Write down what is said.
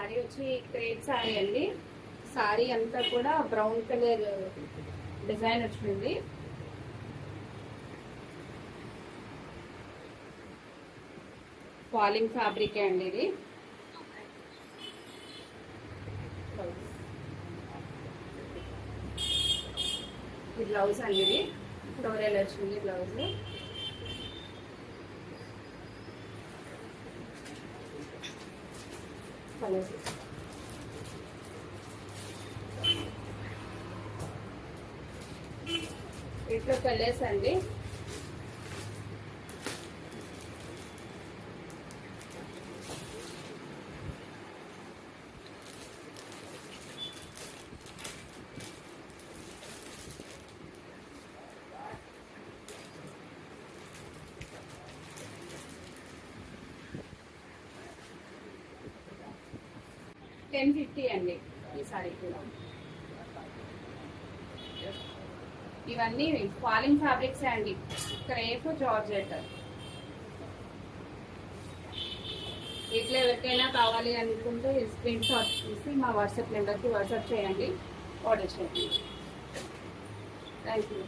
శారీ వచ్చి క్రేప్ శారీ అండి. శారీ అంతా కూడా బ్రౌన్ కలర్ డిజైన్ వచ్చింది. ఫాలింగ్ ఫ్యాబ్రిక్ అండి ఇది. ఈ బ్లౌజ్ అండి ఇది ఫ్లోరల్ వచ్చింది బ్లౌజ్. ఇట్లా కలర్స్ అండి. $1050 అండి ఈ సారీ కూడా. ఇవన్నీ ఫాలింగ్ ఫ్యాబ్రిక్స్ అండి. Crepe georgette. ఇట్లా ఎవరికైనా కావాలి అనుకుంటే స్క్రీన్ షాట్ తీసి మా వాట్సాప్ నెంబర్కి వాట్సాప్ చేయండి, ఆర్డర్ చేయండి. Thank you.